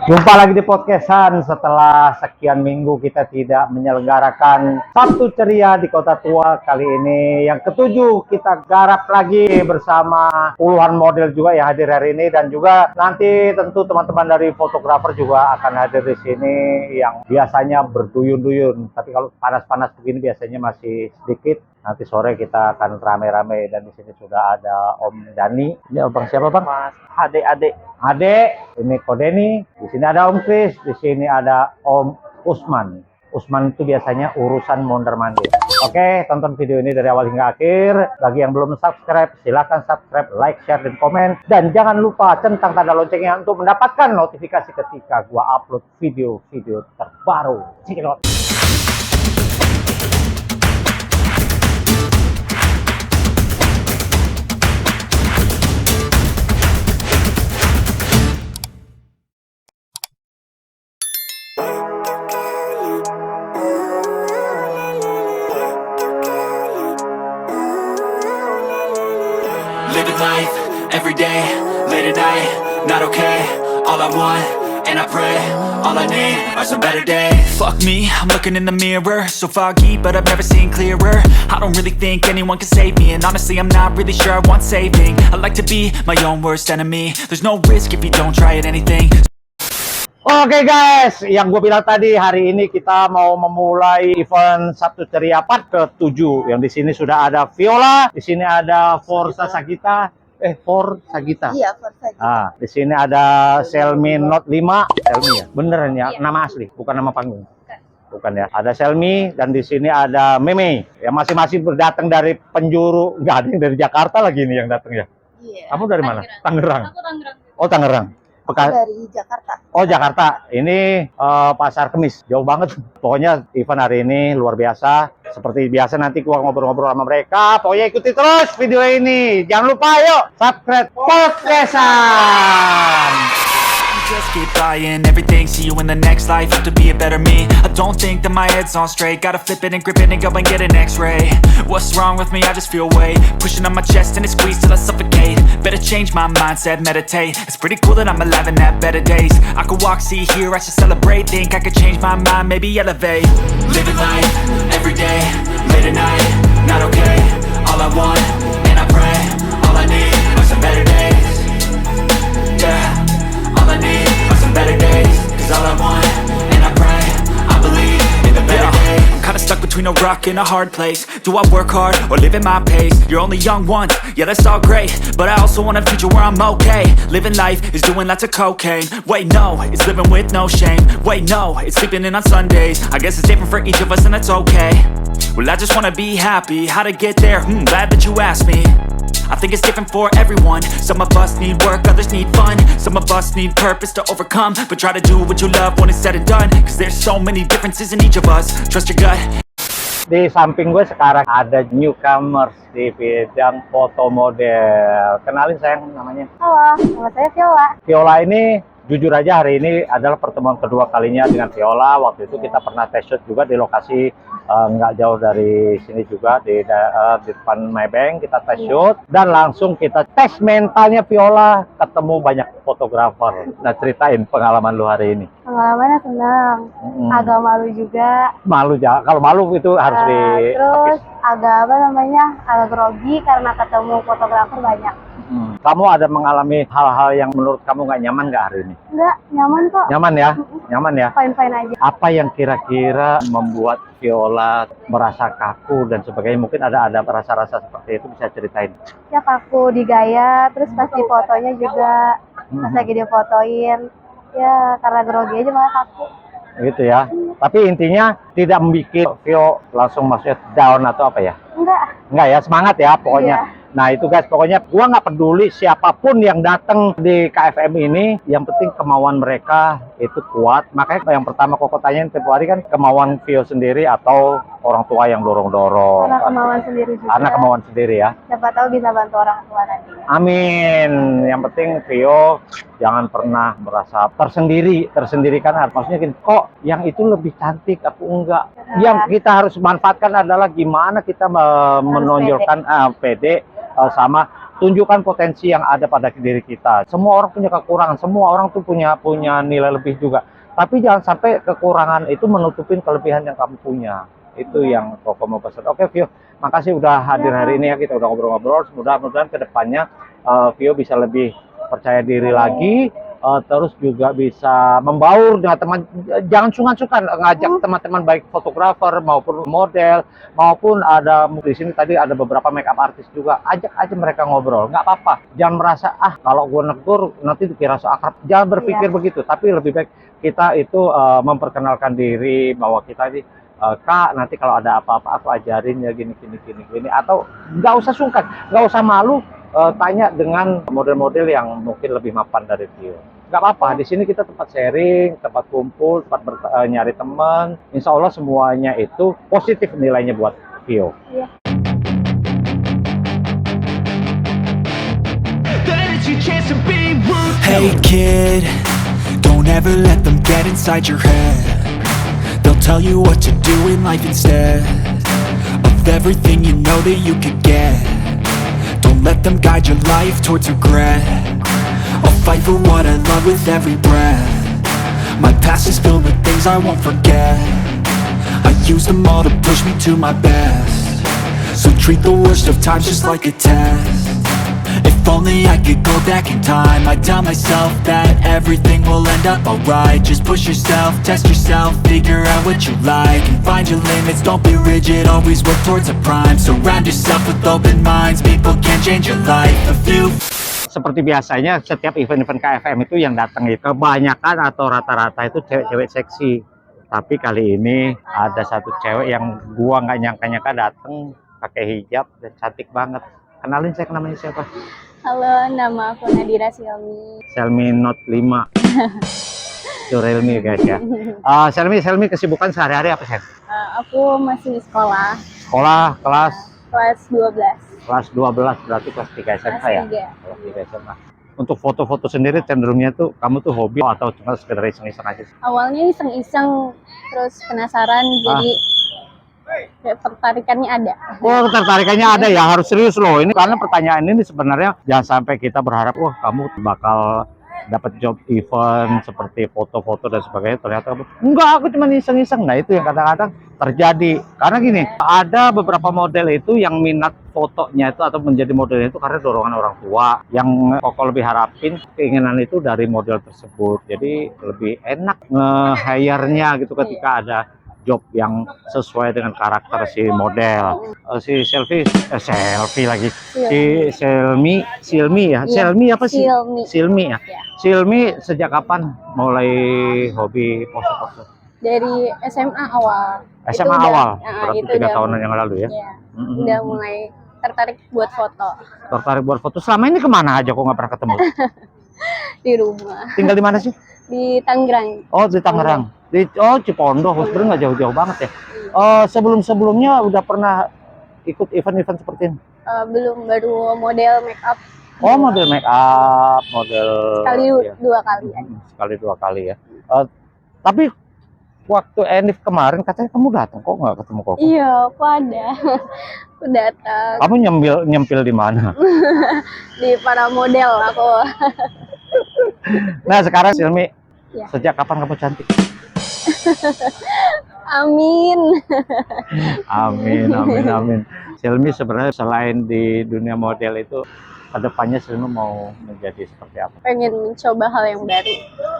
Jumpa lagi di podcastan setelah sekian minggu kita tidak menyelenggarakan Sabtu Ceria di Kota Tua. Kali ini yang ketujuh kita garap lagi bersama puluhan model juga yang hadir hari ini, dan juga nanti tentu teman-teman dari fotografer juga akan hadir di sini yang biasanya berduyun-duyun. Tapi kalau panas-panas begini biasanya masih sedikit. Nanti sore kita akan rame-rame, dan di sini sudah ada Om Dani. Ini Bang siapa Bang? Mas Ade. Ade, ini Kodeni. Di sini ada Om Kris, di sini ada Om Usman. Usman itu biasanya urusan mondar-mandir. Oke, tonton video ini dari awal hingga akhir. Bagi yang belum subscribe, silahkan subscribe, like, share, dan komen. Dan jangan lupa centang tanda loncengnya untuk mendapatkan notifikasi ketika gua upload video-video terbaru. Check it out. Living life, every day, late at night, not okay. All I want, and I pray, all I need are some better days. Fuck me, I'm looking in the mirror, so foggy, but I've never seen clearer. I don't really think anyone can save me, and honestly I'm not really sure I want saving. I like to be my own worst enemy. There's no risk if you don't try at anything. Oke guys, yang gue bilang tadi, hari ini kita mau memulai event Sabtu Ceria part ke-7. Yang di sini sudah ada Viola, di sini ada Forza Sagita. Forza Sagita. Iya, Forza Sagita. Ah, di sini ada Xiaomi Note 5. Xiaomi ya? Beneran ya? Iya. Nama asli, bukan nama panggung. Bukan ya. Ada Xiaomi, dan di sini ada Meme. Ya masing-masing berdatang dari penjuru. Nggak ada yang dari Jakarta lagi nih yang datang ya. Iya. Kamu dari mana? Tangerang. Aku Tangerang. Oh, Tangerang. Dari Jakarta. Oh, Jakarta. Ini Pasar Kemis. Jauh banget. Pokoknya event hari ini luar biasa. Seperti biasa nanti gua ngobrol-ngobrol sama mereka. Pokoknya ikuti terus video ini. Jangan lupa yuk subscribe podcastan. Just keep buying everything, see you in the next life, have to be a better me. I don't think that my head's on straight, gotta flip it and grip it and go and get an x-ray. What's wrong with me? I just feel weight pushing on my chest and it squeezes till I suffocate. Better change my mindset, meditate. It's pretty cool that I'm alive and have better days. I could walk, see, hear, I should celebrate. Think I could change my mind, maybe elevate. Living life, every day, late at night, not okay. All I want, and I pray, all I need are some better days. Yeah. All I need are some better days. Cause all I want, and I pray, I believe in the better days. I'm kinda stuck between a rock and a hard place. Do I work hard or live at my pace? You're only young once, yeah that's all great, but I also want a future where I'm okay. Living life is doing lots of cocaine. Wait no, it's living with no shame. Wait no, it's sleeping in on Sundays. I guess it's different for each of us and that's okay. Well I just wanna be happy, how to get there? Glad that you asked me. I think it's different for everyone. Some of us need work, others need fun. Some of us need purpose to overcome. But try to do what you love when it's said and done. Cause there's so many differences in each of us. Trust your gut. Di samping gue sekarang ada newcomers di bidang foto model. Kenalin sayang namanya. Halo, nama saya Viola. Viola ini jujur aja hari ini adalah pertemuan kedua kalinya dengan Viola. Waktu itu kita pernah test shoot juga di lokasi nggak jauh dari sini juga, di depan Maybank kita test shoot, dan langsung kita tes mentalnya Viola, ketemu banyak fotografer. Nah ceritain pengalaman lu hari ini. Pengalamannya senang, agak malu juga. Malu ya, kalau malu itu harus Terus agak agak grogi karena ketemu fotografer banyak. Kamu ada mengalami hal-hal yang menurut kamu nggak nyaman nggak hari ini? Enggak, nyaman kok. Nyaman ya? Nyaman ya? Fine-fine aja. Apa yang kira-kira membuat Viola merasa kaku dan sebagainya? Mungkin ada rasa-rasa seperti itu, bisa ceritain. Ya kaku di gaya, terus pas di fotonya juga, pas lagi difotoin. Ya karena grogi aja malah kaku. Gitu ya. Tapi intinya tidak membuat Vio langsung maksudnya down atau apa ya? Enggak ya, semangat ya pokoknya. Iya. Nah itu guys, pokoknya gua nggak peduli siapapun yang datang di KFM ini, yang penting kemauan mereka itu kuat. Makanya yang pertama kok tanyain tiap hari kan kemauan Vio sendiri atau orang tua yang dorong-dorong. Karena kemauan sendiri juga. Karena kemauan sendiri ya. Siapa tahu bisa bantu orang tua nanti. Amin. Yang penting Vio jangan pernah merasa tersendirikan. Maksudnya gini, kok yang itu lebih cantik, aku enggak. Yang kita harus manfaatkan adalah gimana kita menonjolkan PD sama tunjukkan potensi yang ada pada diri kita. Semua orang punya kekurangan, semua orang tuh punya nilai lebih juga. Tapi jangan sampai kekurangan itu menutupin kelebihan yang kamu punya. Itu yang Koko mau pesan. Oke, Vio, makasih udah hadir hari ini ya. Kita udah ngobrol-ngobrol. Mudah-mudahan ke depannya Vio bisa lebih percaya diri lagi. Terus juga bisa membaur dengan teman, jangan sungkan-sungkan ngajak teman-teman baik fotografer maupun model maupun ada di sini tadi ada beberapa makeup artis juga, ajak aja mereka ngobrol, nggak apa-apa. Jangan merasa kalau gue negur nanti dikira so akrab, jangan berpikir begitu, tapi lebih baik kita itu memperkenalkan diri bahwa kita ini Kak, nanti kalau ada apa-apa aku ajarin ya gini atau nggak usah sungkan, nggak usah malu tanya dengan model-model yang mungkin lebih mapan dari Vio. Nggak apa-apa, di sini kita tempat sharing, tempat kumpul, tempat nyari teman. Insya Allah semuanya itu positif nilainya buat Vio. Iya. Hey kid, don't ever let them get inside your head. They'll tell you what to do in life instead of everything you know that you could get. Don't let them guide your life towards regret. I'll fight for what I love with every breath. My past is filled with things I won't forget. I use them all to push me to my best. So treat the worst of times just like a test. If only I could go back in time, I'd tell myself that everything will end up alright. Just push yourself, test yourself, figure out what you like, and find your limits, don't be rigid, always work towards a prime. Surround yourself with open minds, people can change your life. A few Seperti biasanya setiap event-event KFM itu yang datang itu kebanyakan atau rata-rata itu cewek-cewek seksi. Tapi kali ini ada satu cewek yang gua nggak nyangka-nyangka datang pakai hijab dan cantik banget. Kenalin saya, namanya siapa? Halo, nama aku Nadira Silmi. Selmi Note 5. Itu Realme guys ya. Selmi kesibukan sehari-hari apa sih? Aku masih sekolah, Sekolah kelas kelas 12. kelas 12 berarti kelas 3 SMA ya? Kelas 3. Kelas 3 SMA. Untuk foto-foto sendiri cenderungnya tuh kamu tuh hobi atau cuma sekedar iseng-iseng aja sih? Awalnya iseng-iseng, terus penasaran, jadi kayak tertarikannya ada. Oh, ketertarikannya ada ya, harus serius loh. Ini karena pertanyaan ini sebenarnya jangan sampai kita berharap wah kamu bakal dapat job event seperti foto-foto dan sebagainya, ternyata enggak, aku cuma iseng-iseng. Nah itu yang kadang-kadang terjadi karena gini, ada beberapa model itu yang minat fotonya itu atau menjadi modelnya itu karena dorongan orang tua. Yang Koko lebih harapin keinginan itu dari model tersebut, jadi lebih enak nge-hire-nya gitu ketika ada job yang sesuai dengan karakter si model. Si selfie lagi. Si Silmi ya. Iya, Silmi apa sih? Silmi. Silmi ya. Iya. Silmi sejak kapan mulai hobi pose-pose? Dari SMA awal. SMA Itu awal, udah, berarti itu 3 udah tahunan yang lalu ya. Iya, udah mulai tertarik buat foto Tertarik buat foto. Selama ini kemana aja kok nggak pernah ketemu? di rumah. Tinggal di mana sih? Di Tangerang. Oh, di Tangerang. Oh, Cipondo. Sebenarnya nggak jauh-jauh banget ya. Sebelum-sebelumnya udah pernah ikut event-event seperti ini? Belum, baru model make up. Oh, model make up, model Sekali ya. 2 kali ya. Sekali 2 kali ya. Tapi waktu Enif kemarin katanya kamu datang, kok nggak ketemu Koko? Iya, aku ada. Aku datang Kamu nyempil di mana? di para model aku. Nah sekarang Silmi, Ya. sejak kapan kamu cantik? Amin. Amin. Silmi sebenarnya selain di dunia model itu, kedepannya Silmi mau menjadi seperti apa? Pengen mencoba hal yang baru.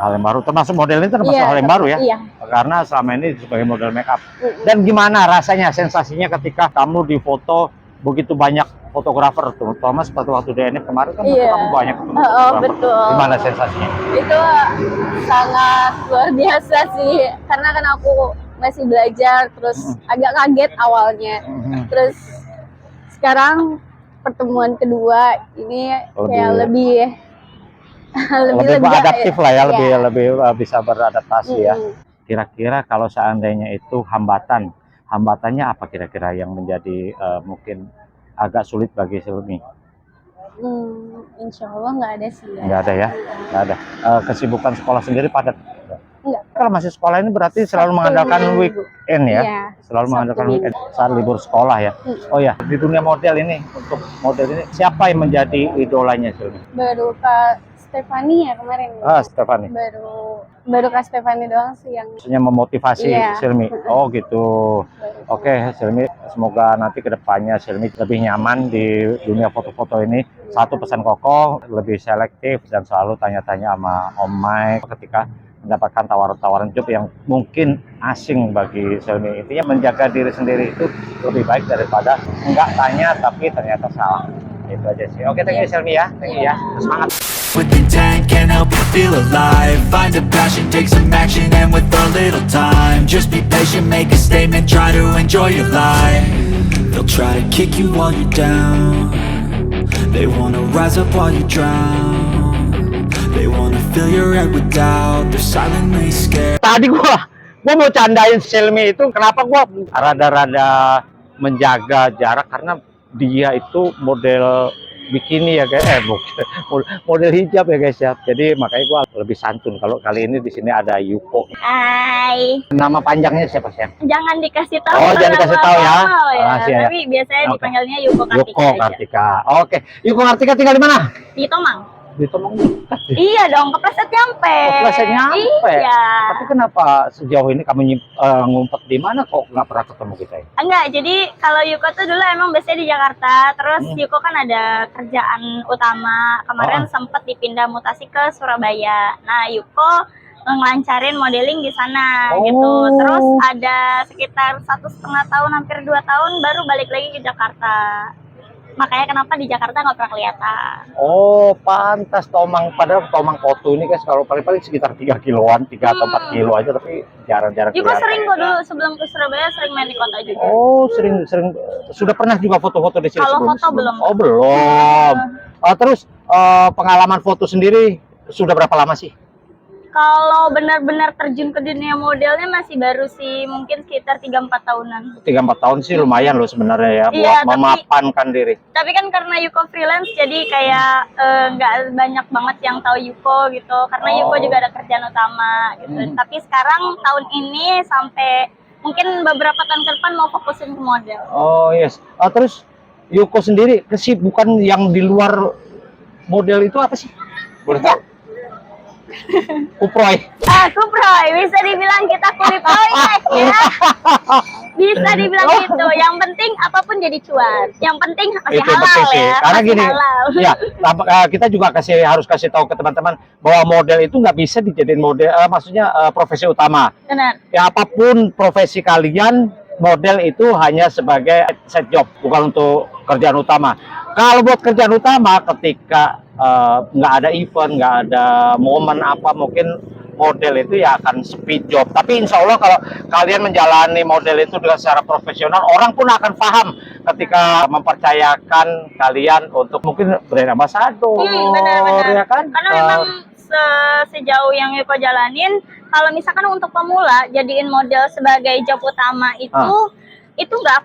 Hal yang baru, termasuk model ini termasuk Iya, hal yang baru ya? Iya. Karena selama ini sebagai model make up. Dan gimana rasanya, sensasinya ketika kamu difoto begitu banyak fotografer, terutama seperti waktu DNF kemarin kan Iya. kamu banyak ketemu Oh, fotografer. betul. Gimana sensasinya? Itu sangat luar biasa sih, karena kan aku masih belajar, terus agak kaget awalnya. Terus sekarang pertemuan kedua ini kayak lebih lebih lega adaptif lah ya, Iya. lebih bisa beradaptasi ya. Kira-kira kalau seandainya itu hambatannya apa kira-kira yang menjadi mungkin agak sulit bagi Silmi? Insya Allah nggak ada sih ya. Nggak ada ya, nggak ada. Kesibukan sekolah sendiri padat? Nggak Kalau masih sekolah ini berarti selalu Sabtu mengandalkan Minggu. weekend ya? Iya, Selalu Sabtu mengandalkan Minggu. weekend saat libur sekolah ya? Oh ya, di dunia model ini, untuk model ini, siapa yang menjadi idolanya Silmi? Baru Kak Stefani ya kemarin. Stefani. Baru Kak Stefani doang sih yang Maksudnya memotivasi Iya. Silmi. Oh gitu. baru. Oke, Silmi, semoga nanti kedepannya Silmi lebih nyaman di dunia foto-foto ini. Satu pesan kokoh, lebih selektif dan selalu tanya-tanya sama Om Mike ketika mendapatkan tawaran-tawaran job yang mungkin asing bagi Silmi. Intinya menjaga diri sendiri itu lebih baik daripada nggak tanya tapi ternyata salah. Itu aja sih. Oke, thank you Silmi ya. Thank you ya. Semangat. With intent, can't help but feel alive. Find a passion, take some action, and with a little time, just be patient, make a statement, try to enjoy your life. They'll try to kick you while you're down. They wanna rise up while you drown. They wanna fill your head with doubt. They're silently scared. Tadi gua mau candain Silmi itu, kenapa gua rada-rada menjaga jarak karena dia itu model bikini ya guys, model hijab ya guys ya. Jadi makanya gua lebih santun. Kalau kali ini di sini ada Yuko. Hai. Nama panjangnya siapa sih? Jangan dikasih tahu. Oh, jangan dikasih tahu ya. Rahasia ya. Tapi biasanya Oke. dipanggilnya Yuko Kartika. Yuko aja. Kartika. Oke, Yuko Kartika tinggal di mana? Di Tomang. Di Tomang. Iya dong, kepleset nyampe. Kepleset nyampe. Iya. Tapi kenapa sejauh ini kamu ngumpet di mana kok nggak pernah ketemu kita ya? Enggak, jadi kalau Yuko tuh dulu emang biasanya di Jakarta. Terus Yuko kan ada kerjaan utama. Kemarin sempet dipindah mutasi ke Surabaya. Nah, Yuko ngelancarin modeling di sana gitu. Terus ada sekitar 1,5 tahun, hampir 2 tahun baru balik lagi ke Jakarta. Makanya kenapa di Jakarta nggak pernah kelihatan. Oh, pantas Tomang. Padahal Tomang Koto ini guys, kalau paling-paling sekitar 3 kiloan, 3 atau 4 kilo aja, tapi jarang-jarang Yuko kelihatan. sering kok dulu sebelum ke Surabaya sering main di kota juga. Oh, sering. Sudah pernah juga foto-foto di sini Kalau sebelumnya? foto belum. Oh, belum. Terus pengalaman foto sendiri sudah berapa lama sih? Kalau benar-benar terjun ke dunia modelnya masih baru sih, mungkin sekitar 3-4 tahunan. 3-4 tahun sih lumayan loh sebenarnya ya, Iya, buat tapi- memapankan diri. Tapi kan karena Yuko freelance, jadi kayak nggak banyak banget yang tahu Yuko gitu. Karena Yuko juga ada kerjaan utama gitu. Tapi sekarang tahun ini sampai mungkin beberapa tahun ke depan mau fokusin ke model. Oh yes. Terus Yuko sendiri kesibukan yang di luar model itu apa sih? Boleh tahu? Kuproy. Kuproy, bisa dibilang kita kulit proyek ya. Bisa dibilang gitu. Yang penting apapun jadi cuan. Yang penting masih Itu halal penting sih. ya. Karena masih gini, halal. ya kita juga harus kasih tahu ke teman-teman bahwa model itu nggak bisa dijadiin model, maksudnya profesi utama. Benar. Ya apapun profesi kalian, model itu hanya sebagai side job, bukan untuk kerjaan utama. Kalau buat kerjaan utama, ketika nggak ada event, nggak ada momen apa, mungkin model itu ya akan speed job. Tapi insya Allah kalau kalian menjalani model itu dengan secara profesional, orang pun akan paham ketika mempercayakan kalian untuk mungkin brand ambassador, Benar-benar. ya kan? Karena memang sejauh yang Yuko jalanin, kalau misalkan untuk pemula jadiin model sebagai job utama itu nggak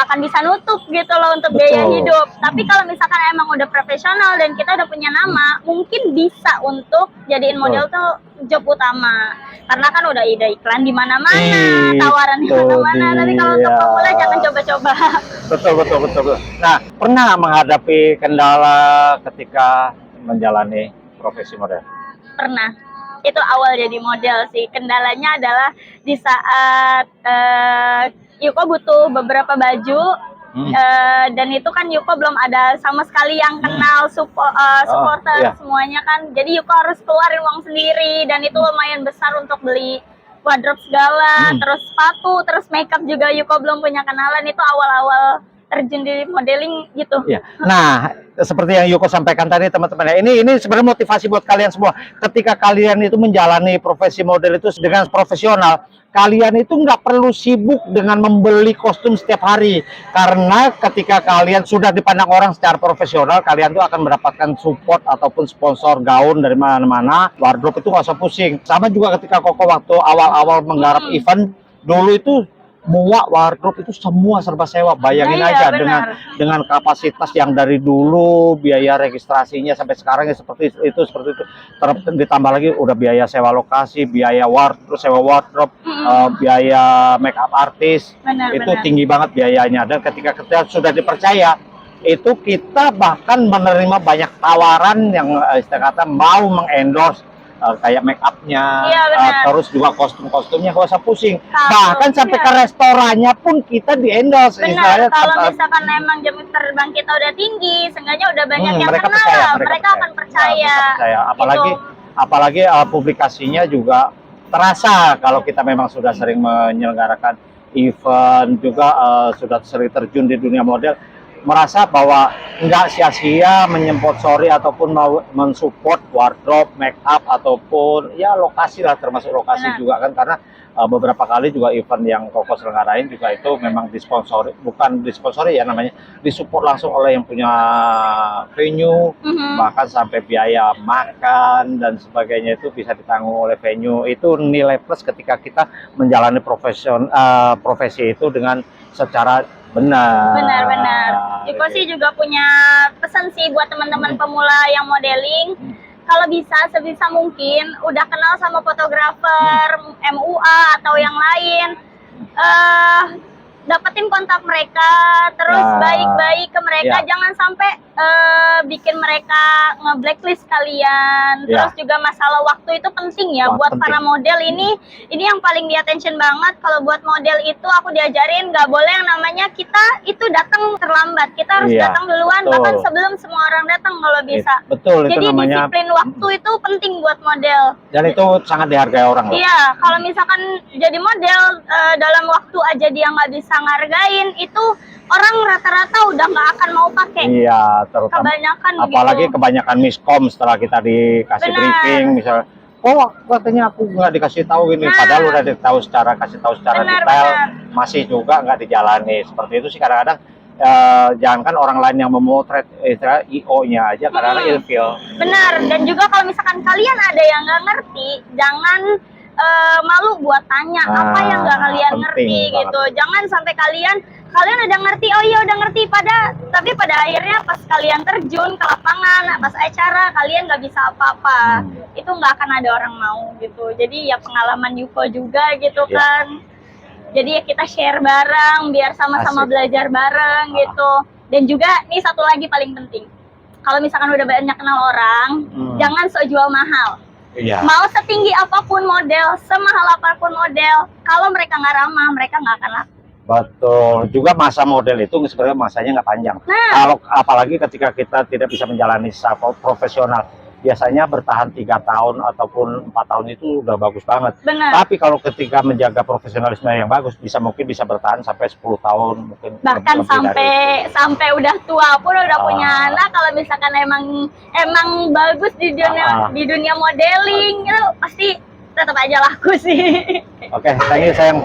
akan bisa nutup gitu loh untuk biaya hidup. Tapi kalau misalkan emang udah profesional dan kita udah punya nama, mungkin bisa untuk jadiin model tuh job utama. Karena kan udah ada iklan di mana-mana, tawaran di mana-mana. Tapi kalau untuk pemula jangan coba-coba. Betul. Nah, pernah menghadapi kendala ketika menjalani profesi model? Pernah. Itu awal jadi model sih. Kendalanya adalah di saat Yuko butuh beberapa baju dan itu kan Yuko belum ada sama sekali yang kenal supporter semuanya kan. Jadi Yuko harus keluarin uang sendiri dan itu lumayan besar untuk beli wardrobe segala, terus sepatu, terus makeup juga Yuko belum punya kenalan. Itu awal-awal terjun di modeling gitu. Ya. Nah, seperti yang Yuko sampaikan tadi teman-teman ya, ini sebenarnya motivasi buat kalian semua. Ketika kalian itu menjalani profesi model itu dengan profesional, kalian itu nggak perlu sibuk dengan membeli kostum setiap hari, karena ketika kalian sudah dipandang orang secara profesional, kalian tuh akan mendapatkan support ataupun sponsor gaun dari mana-mana. Wardrobe itu nggak usah pusing. Sama juga ketika Koko waktu awal-awal menggarap event dulu itu muak wardrobe itu semua serba sewa. Bayangin Iya, aja benar. dengan kapasitas yang dari dulu biaya registrasinya sampai sekarang ya seperti itu. Ditambah lagi udah biaya sewa lokasi, biaya sewa wardrobe, biaya make up artis. Benar, Itu benar. tinggi banget biayanya, dan ketika kita sudah dipercaya itu kita bahkan menerima banyak tawaran yang istilah kata mau mengendorse kayak make upnya, Iya, benar. terus juga kostum-kostumnya gak usah pusing. Kalau- Bahkan sampai iya. ke restorannya pun kita di endorse. Benar, kalau misalkan emang jam terbang kita udah tinggi, seenggaknya udah banyak yang mereka kenal percaya, lah, mereka mereka akan percaya. Ya, mereka percaya. Gitu. Apalagi publikasinya juga terasa kalau kita memang sudah sering menyelenggarakan event, juga sudah sering terjun di dunia model, merasa bahwa nggak sia-sia menyponsori ataupun mau mensupport wardrobe, make up ataupun ya lokasi lah, termasuk lokasi Benar. juga kan, karena beberapa kali juga event yang Koko selenggarain juga itu memang disponsori, bukan disponsori ya namanya, disupport langsung oleh yang punya venue, bahkan sampai biaya makan dan sebagainya itu bisa ditanggung oleh venue. Itu nilai plus ketika kita menjalani profesi itu dengan secara benar. Benar-benar. Iko sih juga punya pesan sih buat teman-teman pemula yang modeling. Kalau bisa, sebisa mungkin udah kenal sama fotografer, MUA atau yang lain, dapetin kontak mereka, terus Ya. baik-baik ke mereka, Ya. jangan sampai bikin mereka nge-blacklist kalian. Ya. Terus juga masalah waktu itu penting ya. Wah, Buat penting. para model ini yang paling di attention banget. Kalau buat model itu aku diajarin nggak boleh yang namanya kita itu datang terlambat. Kita harus Iya, datang duluan, betul. bahkan sebelum semua orang datang kalau bisa. Betul, itu Jadi namanya. disiplin waktu itu penting buat model. Dan itu sangat dihargai orang loh. Iya, kalau misalkan jadi model dalam waktu aja dia nggak bisa ngargain, itu orang rata-rata udah nggak akan mau pakai. Iya, terutama Kebanyakan apalagi gitu. kebanyakan miskom setelah kita dikasih Benar. briefing misalnya, oh katanya aku nggak dikasih tahu gini, Nah. padahal udah kasih tahu secara Benar, detail, benar. masih juga nggak dijalani. Seperti itu sih kadang-kadang, jangankan orang lain yang memotret istilah IO-nya aja kadang-kadang ilfeel. Benar, dan juga kalau misalkan kalian ada yang nggak ngerti, jangan malu buat tanya apa yang nggak kalian penting ngerti banget. gitu. Jangan sampai kalian udah ngerti, oh iya udah ngerti, tapi pada akhirnya pas kalian terjun ke lapangan, pas acara kalian nggak bisa apa-apa. Itu nggak akan ada orang mau gitu. Jadi ya pengalaman Yuko juga gitu Ya. kan. Jadi ya kita share bareng biar sama-sama Asik. belajar bareng gitu. Dan juga nih satu lagi paling penting. Kalau misalkan udah banyak kenal orang, jangan sok jual mahal. Iya. Mau setinggi apapun model, semahal apapun model, kalau mereka nggak ramah, mereka nggak akan laku. Betul. Juga masa model itu sebenarnya masanya nggak panjang. Nah. Kalau apalagi ketika kita tidak bisa menjalani secara profesional, biasanya bertahan 3 tahun ataupun 4 tahun itu udah bagus banget. Benar. Tapi kalau ketika menjaga profesionalisme yang bagus, mungkin bisa bertahan sampai 10 tahun, mungkin Bahkan lebih dari itu. sampai udah tua pun udah punya Ah. anak, kalau misalkan emang bagus di dunia modeling, itu pasti tetap aja laku sih. Oke, thank you sayang,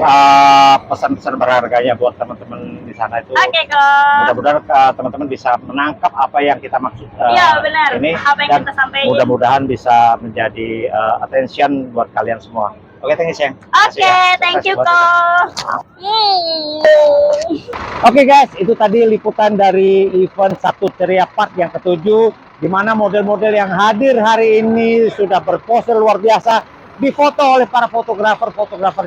pesan-pesan berharganya buat teman-teman di sana itu. Oke, kok. Mudah-mudahan teman-teman bisa menangkap apa yang kita maksud Iya, benar. ini, Apa yang dan kita sampaikan. mudah-mudahan bisa menjadi attention buat kalian semua. Oke, thank you sayang. Oke, Makasih ya. thank you, Sukses buat kok. Oke guys, itu tadi liputan dari event Sabtu Ceria Part yang ke-7, di mana model-model yang hadir hari ini sudah berpose luar biasa, difoto oleh para fotografer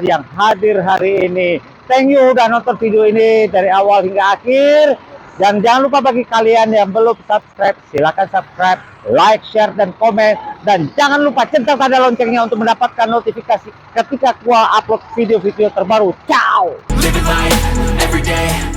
yang hadir hari ini. Thank you udah nonton video ini dari awal hingga akhir. Dan jangan lupa bagi kalian yang belum subscribe, silakan subscribe, like, share, dan komen. Dan jangan lupa centang tanda loncengnya untuk mendapatkan notifikasi ketika gua upload video-video terbaru. Ciao! Living life every day